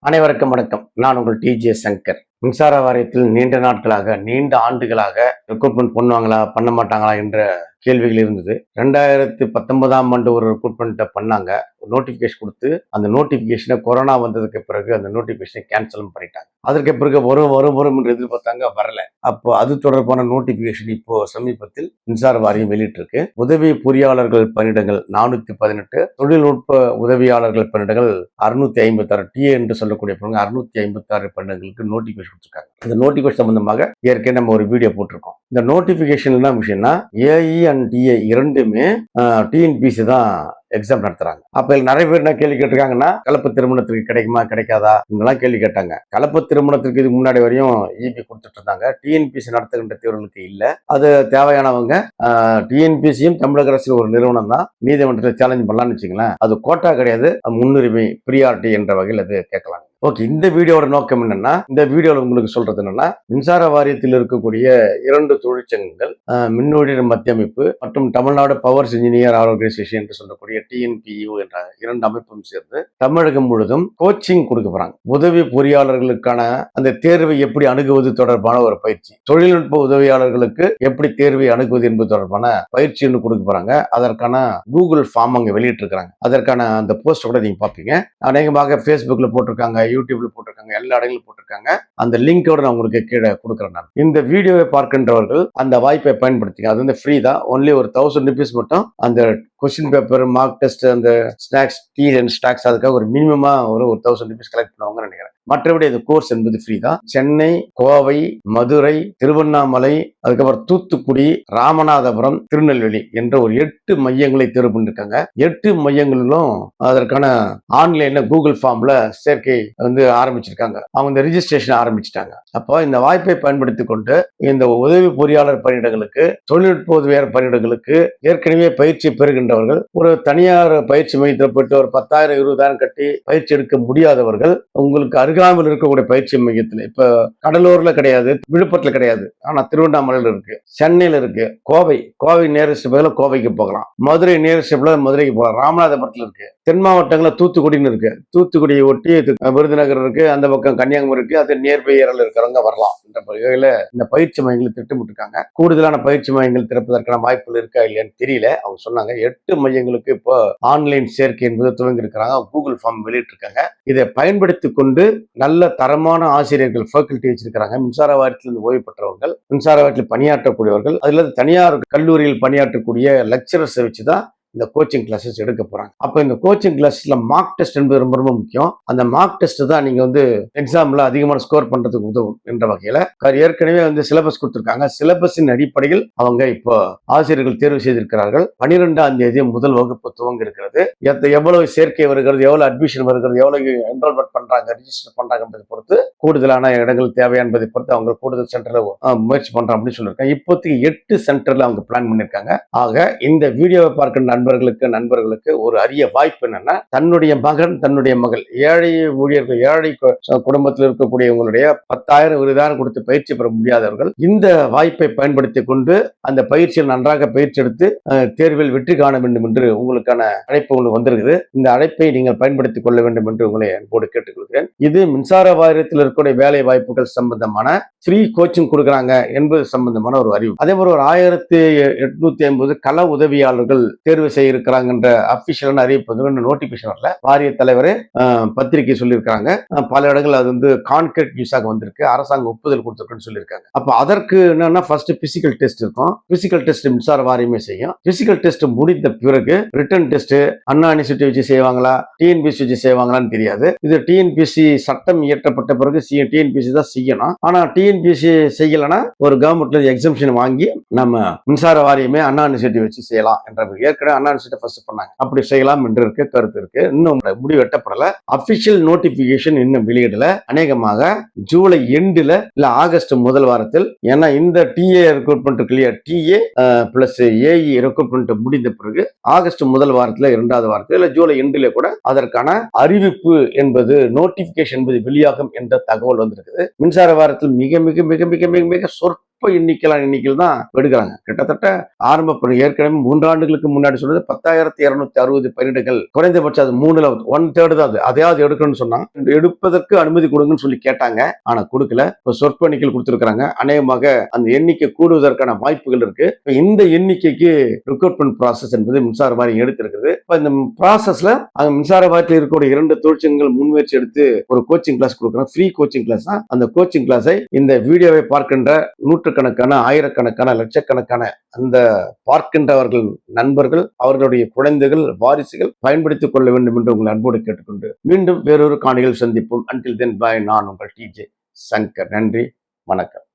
அனைவருக்கும் வணக்கம். நான் உங்கள் டிஜே சங்கர். மின்சார வாரியத்தில் நீண்ட நாட்களாக, நீண்ட ஆண்டுகளாக ரெக்ரூட்மெண்ட் பண்ணுவாங்களா, பண்ண மாட்டாங்களா என்ற கேள்விகள் இருந்தது. 2019ஆம் ஆண்டு ஒரு ரெக்ரூட்மெண்ட்டை பண்ணாங்க. ஒரு நோட்டிபிகேஷன் கொடுத்து அந்த நோட்டிபிகேஷனை கொரோனா வந்ததுக்கு பிறகு அந்த நோட்டிபிகேஷனை கேன்சலும் பண்ணிட்டாங்க. அதற்கு பிறகு வரும் என்று எதிர்பார்த்தாங்க, வரல. அப்போ அது தொடர்பான நோட்டிபிகேஷன் இப்போ சமீபத்தில் மின்சார வாரியம் வெளியிட்டிருக்கு. உதவி பொறியாளர்கள் பணியிடங்கள் 418, தொழில்நுட்ப உதவியாளர்கள் பணியிடங்கள் 656, டிஏ என்று சொல்லக்கூடிய 656 பணியிடங்களுக்கு நோட்டிபிகேஷன் கொடுத்திருக்காங்க. இந்த நோட்டிபிகேஷன் சம்பந்தமாக ஏற்கனவே நம்ம ஒரு வீடியோ போட்டிருக்கோம். இந்த நோட்டிபிகேஷன் என்ன விஷயம்னா, ஏஇ அண்ட் டிஏ இரண்டுமே டிஎன்பிசி தான் எக்ஸாம் நடத்துறாங்க. அப்ப நிறைய பேர் என்ன கேள்வி கேட்டிருக்காங்கன்னா, கலப்பு திருமணத்துக்கு கிடைக்குமா கிடைக்காதா இதெல்லாம் கேள்வி கேட்டாங்க. கலப்பு திருமணத்திற்கு இதுக்கு முன்னாடி வரையும் இபி கொடுத்துட்டு இருந்தாங்க. டிஎன்பிசி நடத்துகின்ற தேர்வுகளுக்கு இல்ல. அது தேவையானவங்க டிஎன்பிசியும் தமிழக அரசு ஒரு நிறுவனம் தான், நீதிமன்றத்தில் சேலஞ்ச் பண்ணலாம்னு வச்சுங்களேன். அது கோட்டா கிடையாது, முன்னுரிமை பிரியாரிட்டி என்ற வகையில் அது கேட்கலாம். ஓகே, இந்த வீடியோட நோக்கம் என்னன்னா, இந்த வீடியோல உங்களுக்கு சொல்றது என்னன்னா, மின்சார வாரியத்தில் இருக்கக்கூடிய 2 தொழிற்சங்கங்கள், மின்னோடிய மத்திய அமைப்பு மற்றும் தமிழ்நாடு பவர்ஸ் இன்ஜினியர் ஆர்கனைசேஷன் என்று சொல்லக்கூடிய டிஎன்பியு என்ற 2 அமைப்பும் சேர்ந்து தமிழகம் முழுவதும் கோச்சிங் கொடுக்க போறாங்க. உதவி பொறியாளர்களுக்கான அந்த தேர்வை எப்படி அணுகுவது தொடர்பான ஒரு பயிற்சி, தொழில்நுட்ப உதவியாளர்களுக்கு எப்படி தேர்வை அணுகுவது என்பது தொடர்பான பயிற்சி ஒன்று கொடுக்க போறாங்க. அதற்கான கூகுள் ஃபார்ம் அங்க வெளியிட்டு இருக்காங்க. அதற்கான அந்த போஸ்ட் கூட நீங்க பாப்பீங்க. அநேகமாக பேஸ்புக்ல போட்டிருக்காங்க, யூடியூப்ல போட்டிருக்காங்க, எல்லா இடங்களும் போட்டிருக்காங்க. அந்த லிங்கோட நான் உங்களுக்கு கீழே கொடுக்குறேன். நான் இந்த வீடியோவை பார்க்கின்றவர்கள் அந்த வாய்ப்பை பயன்படுத்திங்க. அது வந்து ஃப்ரீ தான். ஒன்லி ஒரு 1000 rupees மட்டும் அந்த கொஸ்டின் பேப்பர், மார்க் டெஸ்ட், அந்த ஸ்நாக்ஸ், டீ அண்ட் ஸ்நாக்ஸ், அதுக்காக ஒரு மினிமமா ஒரு 1000 rupees கலெக்ட் பண்ணுவாங்கன்னு நினைக்கிறேன். மற்றபடி இந்த கோர்ஸ் என்பது ஃப்ரீ தான். சென்னை, கோவை, மதுரை, திருவண்ணாமலை, அதுக்கப்புறம் தூத்துக்குடி, ராமநாதபுரம், திருநெல்வேலி என்ற ஒரு 8 மையங்களை தேர்வு பண்ணிருக்காங்க. 8 மையங்களிலும் அதற்கான ஆன்லைன்ல கூகுள் ஃபார்ம்ல சேர்க்கை வந்து ஆரம்பிச்சிருக்காங்க. அவங்க இந்த ரிஜிஸ்ட்ரேஷன் ஆரம்பிச்சிட்டாங்க. அப்போ இந்த வாய்ப்பை பயன்படுத்தி கொண்டு இந்த உதவி பொறியாளர் பணியிடங்களுக்கு, தொழில்நுட்ப உதவியாளர் பணியிடங்களுக்கு ஏற்கனவே பயிற்சி பெறுகின்றவர்கள், ஒரு தனியார் பயிற்சி மையத்தில் போயிட்டு ஒரு 10,000 20,000 கட்டி பயிற்சி எடுக்க முடியாதவர்கள், உங்களுக்கு அருகாமையில் இருக்கக்கூடிய பயிற்சி மையத்தில், இப்ப கடலூர்ல கிடையாது, விழுப்புரத்துல கிடையாது, ஆனா திருவண்ணாமலையில் இருக்கு, சென்னையில இருக்கு, கோவை நியரஸ்ட் பதில கோவைக்கு போகலாம், மதுரை நியரஸ்ட் பதில மதுரைக்கு போகலாம், ராமநாதபுரத்துல இருக்கு, தென் மாவட்டங்களில் தூத்துக்குடின்னு இருக்கு, தூத்துக்குடியை ஒட்டி விருதுநகர் இருக்கு, அந்த பக்கம் கன்னியாகுமரி இருக்கு, அது நியர்பை ஏரியால இருக்கிறவங்க வரலாம் என்ற வகையில இந்த பயிற்சி மையங்களை திட்டமிட்டிருக்காங்க. கூடுதலான பயிற்சி மையங்கள் திறப்பதற்கான வாய்ப்புகள் இருக்கா இல்லையான்னு தெரியல. அவங்க சொன்னாங்க 8 மையங்களுக்கு இப்போ ஆன்லைன் சேர்க்கை என்பது துவங்கி இருக்கிறாங்க. கூகுள் ஃபார்ம் வெளியிட்டு இருக்காங்க. இதை பயன்படுத்தி கொண்டு நல்ல தரமான ஆசிரியர்கள், ஃபேக்கல்டி வச்சிருக்கிறாங்க. மின்சார வாரியத்திலிருந்து ஓய்வு பெற்றவர்கள், மின்சார வாரியத்தில் பணியாற்றக்கூடியவர்கள், அதுல தனியார் கல்லூரியில் பணியாற்றக்கூடிய லெக்சரர்ஸை வச்சுதான் இந்த கோச்சிங் கிளாஸஸ் எடுக்க போறாங்க. அப்ப இந்த கோச்சிங் கிளாஸ்ல மார்க் டெஸ்ட் என்பது ரொம்ப ரொம்ப முக்கியம். அந்த மார்க் டெஸ்ட் தான் நீங்க வந்து எக்ஸாம்ல அதிகமான ஸ்கோர் பண்றதுக்கு உதவும் என்ற வகையில ஏற்கனவே வந்து சிலபஸ் கொடுத்திருக்காங்க. சிலபஸின் அடிப்படையில் அவங்க இப்போ ஆசிரியர்கள் தேர்வு செய்திருக்கிறார்கள். 12ஆம் தேதி முதல் வகுப்பு துவங்க இருக்கிறது. எவ்வளவு சேர்க்கை வருகிறது, எவ்வளவு அட்மிஷன் வருகிறது, எவ்வளவு என்ரோல்மெண்ட் பண்றாங்க, ரிஜிஸ்டர் பண்றாங்க என்பதை பொறுத்து, கூடுதலான இடங்கள் தேவையா என்பதை பொறுத்து அவங்க கூடுதல் சென்டர்ல முயற்சி பண்றோம் அப்படின்னு சொல்லியிருக்காங்க. இப்போதைக்கு 8 சென்டர்ல அவங்க பிளான் பண்ணிருக்காங்க. ஆக இந்த வீடியோவை பார்க்கின்ற நண்பர்களுக்கு ஒரு அரிய வாய்ப்பு என்னன்னா, தன்னுடைய மகன், தன்னுடைய மகள், ஏழை ஊழியர்கள், ஏழை குடும்பத்தில் இருக்கக்கூடியவங்களுடைய 10,000 20,000 கொடுத்து பயிற்சி பெற முடியாதவர்கள் இந்த வாய்ப்பை பயன்படுத்தி கொண்டு அந்த பயிற்சியில் நன்றாக பயிற்சி எடுத்து தேர்வில் வெற்றி காண வேண்டும் என்று உங்களுக்கான அழைப்பு உங்களுக்கு வந்திருக்குது. இந்த அழைப்பை நீங்கள் பயன்படுத்திக் கொள்ள வேண்டும் என்று உங்களை அன்போடு கேட்டுக்கொள்கிறேன். இது மின்சார வாரியத்தில் இருக்கக்கூடிய வேலை வாய்ப்புகள் சம்பந்தமான ஃப்ரீ கோச்சிங் கொடுக்குறாங்க என்பது சம்பந்தமான ஒரு அறிவு. அதே மாதிரி ஒரு 1850 கள உதவியாளர்கள் தேர்வு செய்ய இருக்கிறாங்க அபிஷியலான அறிவிப்பு நோட்டிபிகேஷன் வரல. வாரிய தலைவரே பத்திரிகை சொல்லியிருக்காங்க. பல இடங்கள் அது வந்து கான்கிரீட் நியூஸாக வந்திருக்கு, அரசாங்கம் ஒப்புதல் கொடுத்திருக்குன்னு சொல்லியிருக்காங்க. அப்ப அதற்கு என்னன்னா, ஃபர்ஸ்ட் பிசிக்கல் டெஸ்ட் இருக்கும். பிசிக்கல் டெஸ்ட் மின்சார வாரியமே செய்யும். பிசிக்கல் டெஸ்ட் முடிந்த பிறகு ரிட்டன் டெஸ்ட் அண்ணா யூனிவர்சிட்டி வச்சு செய்வாங்களா, டிஎன்பிசி வச்சு செய்வாங்களான்னு தெரியாது. இது டிஎன்பிசி சட்டம் இயற்றப்பட்ட பிறகு டிஎன்பிசி தான் செய்யணும். ஆனா டிஎன்பிசி செய்யலன்னா ஒரு கவர்மெண்ட்ல எக்ஸம்ஷன் வாங்கி நம்ம மின்சார வாரியமே அண்ணா யூனிவர்சிட்டி வச்சு செய்யலாம் என்ற ஏற்கனவே அண்ணா யூனிவர்சிட்டி ஃபர்ஸ்ட் பண்ணாங்க. அப்படி செய்யலாம் என்று இருக்கு, கருத்து இருக்கு. இன்னும் முடிவு எட்டப்படல. அபிஷியல் நோட்டிபிகேஷன் இன்னும் வெளியிடல. அநேகமாக ஜூலை எண்டுல இல்ல ஆகஸ்ட் முதல் வாரத்தில், ஏன்னா இந்த TA recruitment clear, TA plus AE recruitment முடிந்த பிறகு ஆகஸ்ட் முதல் வாரத்தில், 2வது வாரத்தில் இல்ல ஜூலை எண்டுல கூட அதற்கான அறிவிப்பு என்பது, நோட்டிபிகேஷன் என்பது வெளியாகும் என்ற தகவல் வந்திருக்குது. மின்சார வாரத்தில் மிக மிக மிக மிக மிக மிக சொற்ப அற்ப எண்ணிக்கையில் தான் எடுக்கிறாங்க. கிட்டத்தட்ட ஆரம்ப ஏற்கனவே 3 ஆண்டுகளுக்கு முன்னாடி சொல்றது 10,260 பணியிடங்கள் குறைந்தபட்சம் அது 3ல 1/3 தான் அது. அதையாவது எடுக்கணும்னு சொன்னாங்க. எடுப்பதற்கு அனுமதி கொடுங்கன்னு சொல்லி கேட்டாங்க. ஆனா கொடுக்கல. இப்ப சொற்பெண்ணிக்கையில் கொடுத்திருக்கிறாங்க. அநேகமாக அந்த எண்ணிக்கை கூடுவதற்கான வாய்ப்புகள் இருக்கு. இந்த எண்ணிக்கைக்கு ரெக்ரூட்மெண்ட் ப்ராசஸ் என்பது மின்சார வாரியம் எடுத்திருக்கிறது. இந்த ப்ராசஸ்ல அந்த மின்சார வாரியத்தில் இருக்கக்கூடிய 2 தொழிற்சங்கங்கள் முன்முயற்சி எடுத்து ஒரு கோச்சிங் கிளாஸ் கொடுக்குறோம். ஃப்ரீ கோச்சிங் கிளாஸ் தான். அந்த கோச்சிங் கிளாஸை இந்த வீடியோவை பார்க்கின்ற நூற்றுக்கணக்கான, ஆயிரக்கணக்கான, லட்சக்கணக்கான அந்த பார்க்கின்றவர்கள் நண்பர்கள், அவர்களுடைய குழந்தைகள், வாரிசுகள் பயன்படுத்திக் கொள்ள வேண்டும் என்று உங்களை அன்போடு கேட்டுக்கொண்டு மீண்டும் வேறொரு காணிகள் சந்திப்போம். அன்டில் தென் பாய். நான் உங்கள் TJ சங்கர். நன்றி, வணக்கம்.